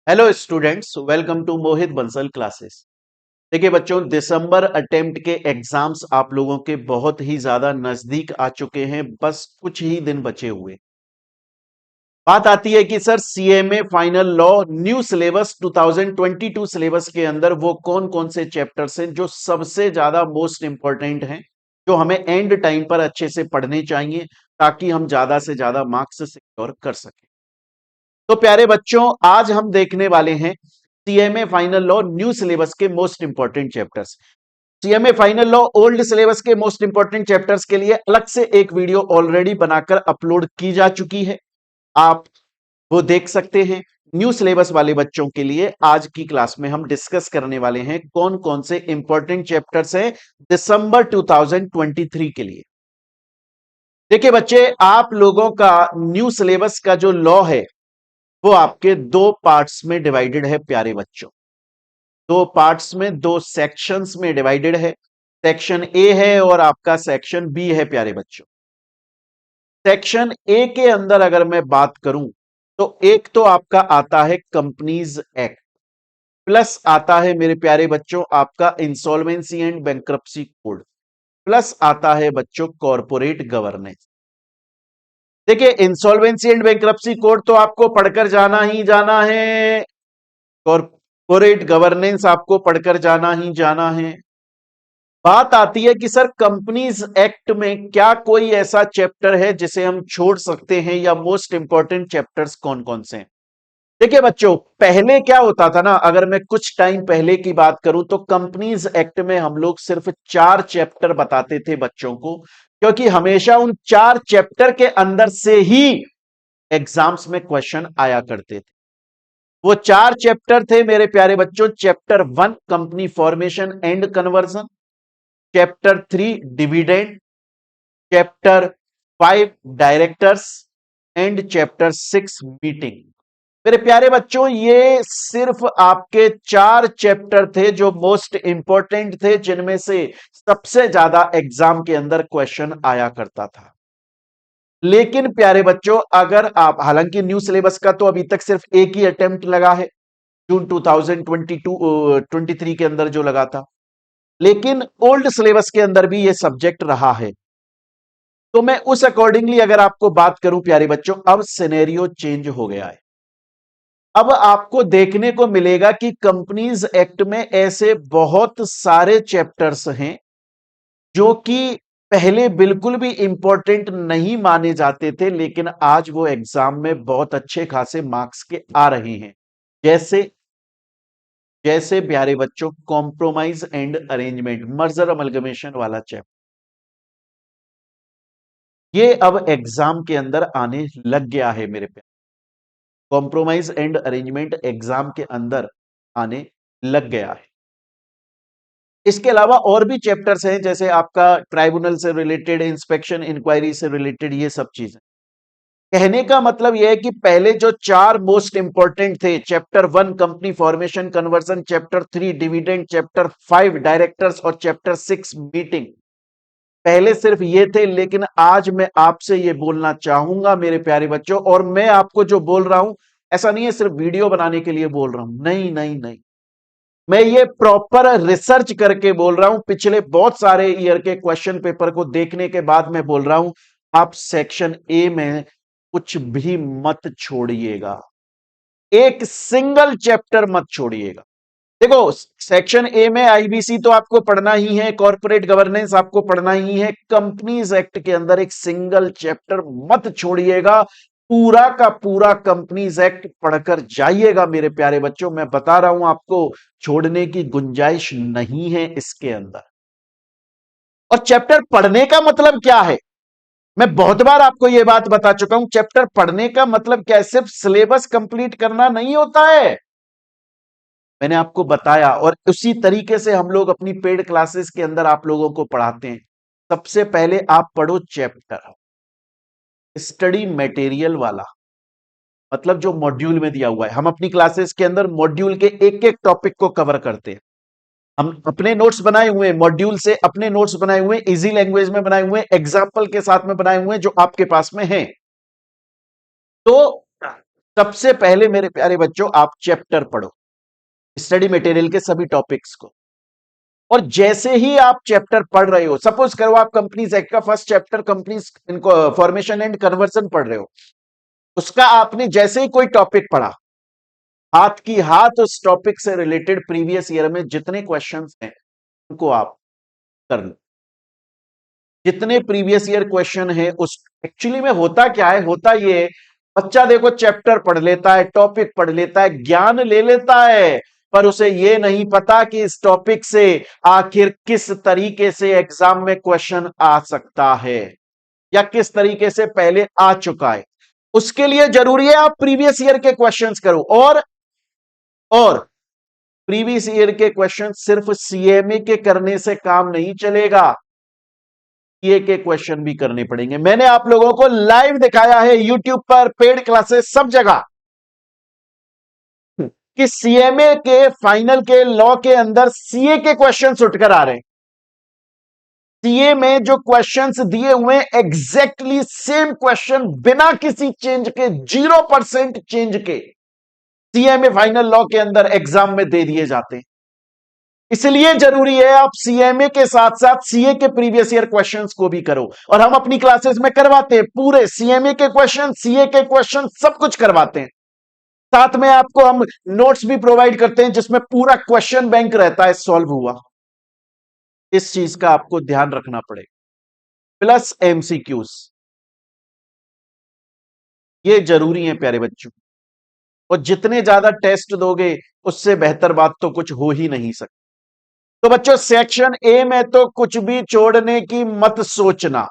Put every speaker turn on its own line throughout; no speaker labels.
Hello students, welcome to Mohit Bansal classes. देखिए बच्चों, दिसंबर attempt के एग्जाम्स आप लोगों के बहुत ही ज्यादा नजदीक आ चुके हैं। बस कुछ ही दिन बचे हुए। बात आती है कि sir CMA final law new syllabus 2022 syllabus के अंदर वो कौन कौन से चैप्टर्स हैं जो सबसे ज्यादा मोस्ट इंपॉर्टेंट हैं, जो हमें एंड टाइम पर अच्छे से पढ़ने चाहिए ताकि हम ज्यादा से ज्यादा मार्क्स सिक्योर कर सकें। तो प्यारे बच्चों, आज हम देखने वाले हैं CMA final law new syllabus के most important chapters. CMA final law old syllabus के मोस्ट इंपॉर्टेंट चैप्टर्स के लिए अलग से एक वीडियो ऑलरेडी बनाकर अपलोड की जा चुकी है, आप वो देख सकते हैं। न्यू सिलेबस वाले बच्चों के लिए आज की क्लास में हम डिस्कस करने वाले हैं कौन कौन से इंपॉर्टेंट चैप्टर्स हैं दिसंबर 2023 के लिए। देखिए बच्चे, आप लोगों का न्यू सिलेबस का जो लॉ है वो आपके दो पार्ट्स में डिवाइडेड है प्यारे बच्चों। दो पार्ट्स में, दो सेक्शंस में डिवाइडेड है। सेक्शन ए है और आपका सेक्शन बी है प्यारे बच्चों। सेक्शन ए के अंदर अगर मैं बात करूं तो एक तो आपका आता है कंपनीज एक्ट, प्लस आता है मेरे प्यारे बच्चों आपका insolvency and bankruptcy code, plus आता है बच्चों कॉरपोरेट गवर्नेंस। देखिए, इंसॉल्वेंसी एंड बैंक्रप्सी कोड तो आपको पढ़कर जाना ही जाना है, कॉरपोरेट गवर्नेंस आपको पढ़कर जाना ही जाना है। बात आती है कि सर कंपनीज एक्ट में क्या कोई ऐसा चैप्टर है जिसे हम छोड़ सकते हैं, या मोस्ट इंपॉर्टेंट चैप्टर्स कौन कौन से हैं। देखिए बच्चों, पहले क्या होता था ना, अगर मैं कुछ टाइम पहले की बात करूं तो कंपनीज एक्ट में हम लोग सिर्फ 4 चैप्टर बताते थे बच्चों को, क्योंकि हमेशा उन 4 चैप्टर के अंदर से ही एग्जाम्स में क्वेश्चन आया करते थे। वो 4 चैप्टर थे मेरे प्यारे बच्चों। Chapter 1 company formation and conversion, chapter 3 dividend, chapter 5 directors and chapter 6 meeting. मेरे प्यारे बच्चों, ये सिर्फ आपके 4 चैप्टर थे जो मोस्ट इंपॉर्टेंट थे, जिनमें से सबसे ज्यादा एग्जाम के अंदर क्वेश्चन आया करता था। लेकिन प्यारे बच्चों, अगर आप, हालांकि न्यू सिलेबस का तो अभी तक सिर्फ एक ही अटेम्प्ट लगा है, जून 2023 के अंदर जो लगा था, लेकिन ओल्ड सिलेबस के अंदर भी ये सब्जेक्ट रहा है। तो मैं उस अकॉर्डिंगली अगर आपको बात करूं प्यारे बच्चों, अब सिनेरियो चेंज हो गया है। अब आपको देखने को मिलेगा कि कंपनीज एक्ट में ऐसे बहुत सारे चैप्टर्स हैं जो कि पहले बिल्कुल भी इंपॉर्टेंट नहीं माने जाते थे, लेकिन आज वो एग्जाम में बहुत अच्छे खासे मार्क्स के आ रहे हैं। जैसे जैसे प्यारे बच्चों, compromise and arrangement, merger amalgamation वाला चैप्टर, ये अब एग्जाम के अंदर आने लग गया है मेरे प्यारे। कॉम्प्रोमाइज एंड अरेंजमेंट एग्जाम के अंदर आने लग गया है। इसके अलावा और भी चैप्टर्स हैं, जैसे आपका ट्राइब्यूनल से रिलेटेड, इंस्पेक्शन इंक्वायरी से रिलेटेड, ये सब चीजें। कहने का मतलब यह है कि पहले जो 4 मोस्ट इंपॉर्टेंट थे, chapter 1 company formation conversion, chapter 3 dividend, chapter 5 directors और चैप्टर 6 मीटिंग, पहले सिर्फ ये थे। लेकिन आज मैं आपसे ये बोलना चाहूंगा मेरे प्यारे बच्चों, और मैं आपको जो बोल रहा हूं, ऐसा नहीं है सिर्फ वीडियो बनाने के लिए बोल रहा हूं, नहीं नहीं नहीं, मैं ये प्रॉपर रिसर्च करके बोल रहा हूं। पिछले बहुत सारे ईयर के क्वेश्चन पेपर को देखने के बाद मैं बोल रहा हूं, आप सेक्शन ए में कुछ भी मत छोड़िएगा, एक सिंगल चैप्टर मत छोड़िएगा। देखो, सेक्शन ए में आईबीसी तो आपको पढ़ना ही है, कॉर्पोरेट गवर्नेंस आपको पढ़ना ही है, कंपनीज एक्ट के अंदर एक सिंगल चैप्टर मत छोड़िएगा। पूरा का पूरा कंपनीज एक्ट पढ़कर जाइएगा मेरे प्यारे बच्चों, मैं बता रहा हूं आपको, छोड़ने की गुंजाइश नहीं है इसके अंदर। और चैप्टर पढ़ने का मतलब क्या है, मैं बहुत बार आपको यह बात बता चुका हूं। चैप्टर पढ़ने का मतलब क्या है, सिर्फ सिलेबस कंप्लीट करना नहीं होता है, मैंने आपको बताया। और उसी तरीके से हम लोग अपनी पेड क्लासेस के अंदर आप लोगों को पढ़ाते हैं। सबसे पहले आप पढ़ो चैप्टर, स्टडी मटेरियल वाला, मतलब जो मॉड्यूल में दिया हुआ है। हम अपनी क्लासेस के अंदर मॉड्यूल के एक एक टॉपिक को कवर करते हैं। हम अपने नोट्स बनाए हुए हैं, मॉड्यूल से अपने नोट्स बनाए हुए हैं, इजी लैंग्वेज में बनाए हुए हैं, एग्जाम्पल के साथ में बनाए हुए हैं, जो आपके पास में हैं। तो सबसे पहले मेरे प्यारे बच्चों आप चैप्टर पढ़ो, स्टडी मटेरियल के सभी टॉपिक्स को। और जैसे ही आप चैप्टर पढ़ रहे हो, सपोज करो आप कंपनीज एक्ट का first chapter companies formation and conversion पढ़ रहे हो, उसका आपने जैसे ही कोई टॉपिक पढ़ा, हाथ की हाथ उस टॉपिक से रिलेटेड प्रीवियस ईयर में जितने क्वेश्चंस हैं उनको आप कर लो। जितने प्रीवियस ईयर क्वेश्चन है उस एक्चुअली में होता क्या है, होता ये बच्चा देखो चैप्टर पढ़ लेता है, टॉपिक पढ़ लेता है, ज्ञान ले लेता है, पर उसे ये नहीं पता कि इस टॉपिक से आखिर किस तरीके से एग्जाम में क्वेश्चन आ सकता है या किस तरीके से पहले आ चुका है। उसके लिए जरूरी है आप प्रीवियस ईयर के क्वेश्चंस करो। और प्रीवियस ईयर के क्वेश्चन सिर्फ सीएमए के करने से काम नहीं चलेगा, ये के क्वेश्चन भी करने पड़ेंगे। मैंने आप लोगों को लाइव दिखाया है यूट्यूब पर, पेड क्लासेस सब जगह, कि सीएमए के फाइनल के लॉ के अंदर सीए के क्वेश्चंस उठकर आ रहे हैं। सीए में जो क्वेश्चंस दिए हुए एग्जैक्टली सेम क्वेश्चन बिना किसी चेंज के, 0% चेंज के सीएमए फाइनल लॉ के अंदर एग्जाम में दे दिए जाते हैं। इसलिए जरूरी है आप सीएमए के साथ साथ सीए के प्रीवियस ईयर क्वेश्चंस को भी करो। और हम अपनी क्लासेस में करवाते हैं पूरे सीएमए के क्वेश्चन, सीए के क्वेश्चन, सब कुछ करवाते हैं। साथ में आपको हम नोट्स भी प्रोवाइड करते हैं जिसमें पूरा क्वेश्चन बैंक रहता है सॉल्व हुआ। इस चीज का आपको ध्यान रखना पड़ेगा। प्लस एमसीक्यूज, ये जरूरी है प्यारे बच्चों। और जितने ज्यादा टेस्ट दोगे उससे बेहतर बात तो कुछ हो ही नहीं सकती। तो बच्चों सेक्शन ए में तो कुछ भी छोड़ने की मत सोचना।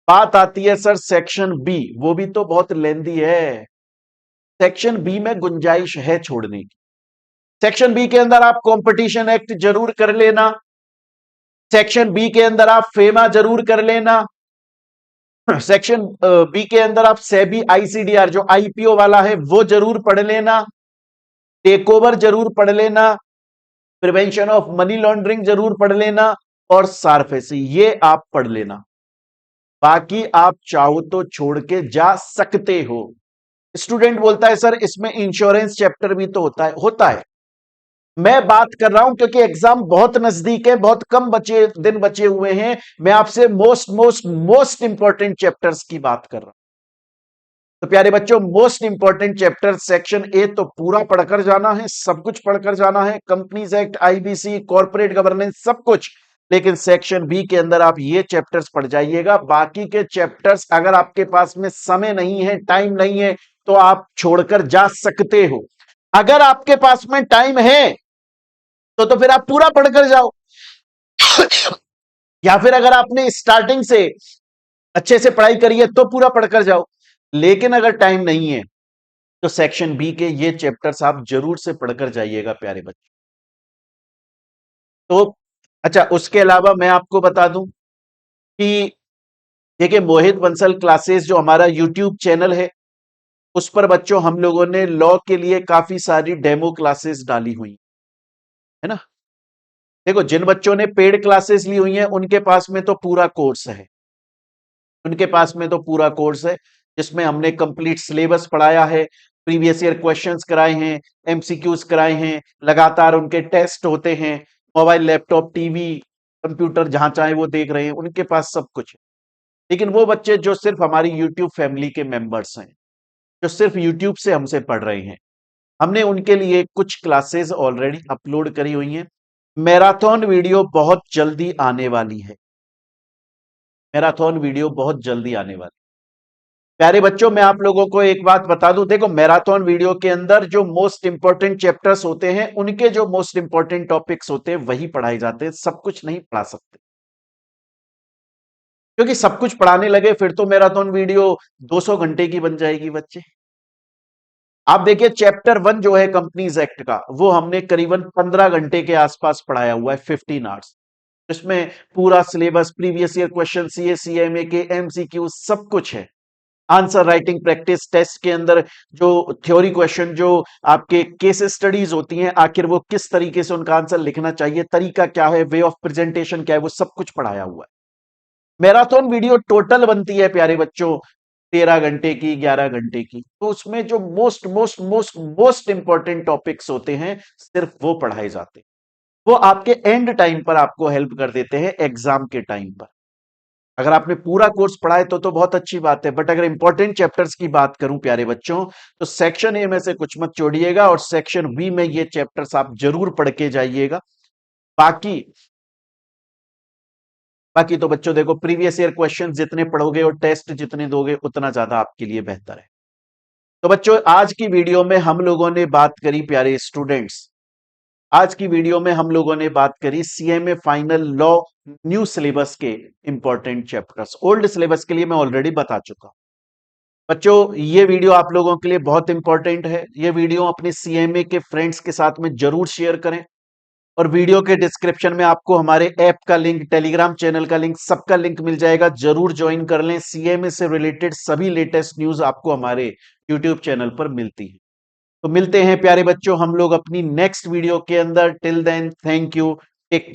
बात आती है सर सेक्शन बी, वो भी तो बहुत लेंदी है। सेक्शन बी में गुंजाइश है छोड़ने की। सेक्शन बी के अंदर आप कंपटीशन एक्ट जरूर कर लेना, सेक्शन बी के अंदर आप फेमा जरूर कर लेना, सेक्शन बी के अंदर आप सेबी आईसीडीआर जो आईपीओ वाला है वो जरूर पढ़ लेना, टेक ओवर जरूर पढ़ लेना, प्रिवेंशन ऑफ मनी लॉन्ड्रिंग जरूर पढ़ लेना, और सारफेसी ये आप पढ़ लेना। बाकी आप चाहो तो छोड़ के जा सकते हो। स्टूडेंट बोलता है सर इसमें इंश्योरेंस चैप्टर भी तो होता है। मैं बात कर रहा हूं क्योंकि एग्जाम बहुत नजदीक है, बहुत कम दिन बचे हुए हैं। मैं आपसे most most most important chapters की बात कर रहा हूं। तो प्यारे बच्चों most important chapter section A तो पूरा पढ़कर जाना है, सब कुछ पढ़कर जाना है, companies act, IBC, corporate governance, सब कुछ। लेकिन सेक्शन बी के अंदर आप ये चैप्टर्स पढ़ जाइएगा। बाकी के चैप्टर्स अगर आपके पास में समय नहीं है, टाइम नहीं है, तो आप छोड़कर जा सकते हो। अगर आपके पास में टाइम है तो फिर आप पूरा पढ़कर जाओ या फिर अगर आपने स्टार्टिंग से अच्छे से पढ़ाई करी है तो पूरा पढ़कर जाओ। लेकिन अगर टाइम नहीं है तो सेक्शन बी के ये चैप्टर्स आप जरूर से पढ़कर जाइएगा प्यारे बच्चे। तो अच्छा, उसके अलावा मैं आपको बता दूं कि देखिए मोहित बंसल क्लासेस जो हमारा यूट्यूब चैनल है, उस पर बच्चों हम लोगों ने लॉ के लिए काफी सारी डेमो क्लासेस डाली हुई है ना। देखो जिन बच्चों ने पेड क्लासेस ली हुई हैं उनके पास में तो पूरा कोर्स है, उनके पास में तो पूरा कोर्स है जिसमें हमने कंप्लीट सिलेबस पढ़ाया है, प्रीवियस ईयर क्वेश्चंस कराए हैं, एमसीक्यूज कराए हैं, लगातार उनके टेस्ट होते हैं, मोबाइल लैपटॉप टीवी कंप्यूटर जहां चाहे वो देख रहे हैं, उनके पास सब कुछ है। लेकिन वो बच्चे जो सिर्फ हमारी यूट्यूब फैमिली के मेंबर्स हैं, जो सिर्फ यूट्यूब से हमसे पढ़ रहे हैं, हमने उनके लिए कुछ क्लासेस ऑलरेडी अपलोड करी हुई हैं। मैराथन वीडियो बहुत जल्दी आने वाली है, मैराथन वीडियो बहुत जल्दी आने वाली। प्यारे बच्चों मैं आप लोगों को एक बात बता दूं, देखो मैराथन वीडियो के अंदर जो मोस्ट इंपॉर्टेंट चैप्टर्स होते हैं, उनके जो मोस्ट इंपॉर्टेंट टॉपिक्स होते हैं वही पढ़ाए जाते हैं, सब कुछ नहीं पढ़ा सकते। क्योंकि सब कुछ पढ़ाने लगे फिर तो मैराथन वीडियो 200 घंटे की बन जाएगी बच्चे। आप देखिए चैप्टर 1 जो है कंपनीज एक्ट का, वो हमने करीबन 15 घंटे के आसपास पढ़ाया हुआ है, 15 आवर्स। इसमें पूरा syllabus, previous year question, CA CMA के एमसीक्यू सब कुछ है। आंसर राइटिंग प्रैक्टिस टेस्ट के अंदर जो थ्योरी क्वेश्चन, जो आपके केस स्टडीज होती हैं, आखिर वो किस तरीके से उनका आंसर लिखना चाहिए, तरीका क्या है, वे ऑफ प्रेजेंटेशन क्या है, वो सब कुछ पढ़ाया हुआ है। मैराथन वीडियो टोटल बनती है प्यारे बच्चों 13 घंटे की, 11 घंटे की, तो उसमें जो most most most most important topics होते हैं सिर्फ वो पढ़ाए जाते हैं। वो आपके एंड टाइम पर आपको हेल्प कर देते हैं एग्जाम के टाइम पर। अगर आपने पूरा कोर्स पढ़ा है तो बहुत अच्छी बात है, बट अगर इंपॉर्टेंट चैप्टर्स की बात करूं प्यारे बच्चों, तो सेक्शन ए में से कुछ मत छोड़िएगा और सेक्शन बी में ये चैप्टर्स आप जरूर पढ़ के जाइएगा। बाकी बाकी तो बच्चों देखो, प्रीवियस ईयर क्वेश्चन जितने पढ़ोगे और टेस्ट जितने दोगे उतना ज्यादा आपके लिए बेहतर है। तो बच्चों आज की वीडियो में हम लोगों ने बात करी, प्यारे स्टूडेंट्स, आज की वीडियो में हम लोगों ने बात करी CMA final law new syllabus के इंपॉर्टेंट चैप्टर्स। ओल्ड सिलेबस के लिए मैं ऑलरेडी बता चुका हूं। बच्चों ये वीडियो आप लोगों के लिए बहुत इंपॉर्टेंट है। ये वीडियो अपने सीएमए के फ्रेंड्स के साथ में जरूर शेयर करें और वीडियो के डिस्क्रिप्शन में आपको हमारे ऐप का लिंक, टेलीग्राम चैनल का लिंक, सबका लिंक मिल जाएगा। जरूर ज्वाइन कर लें। सीएमए से रिलेटेड सभी लेटेस्ट न्यूज आपको हमारे यूट्यूब चैनल पर मिलती है। तो मिलते हैं प्यारे बच्चों हम लोग अपनी नेक्स्ट वीडियो के अंदर। Till then, thank you, take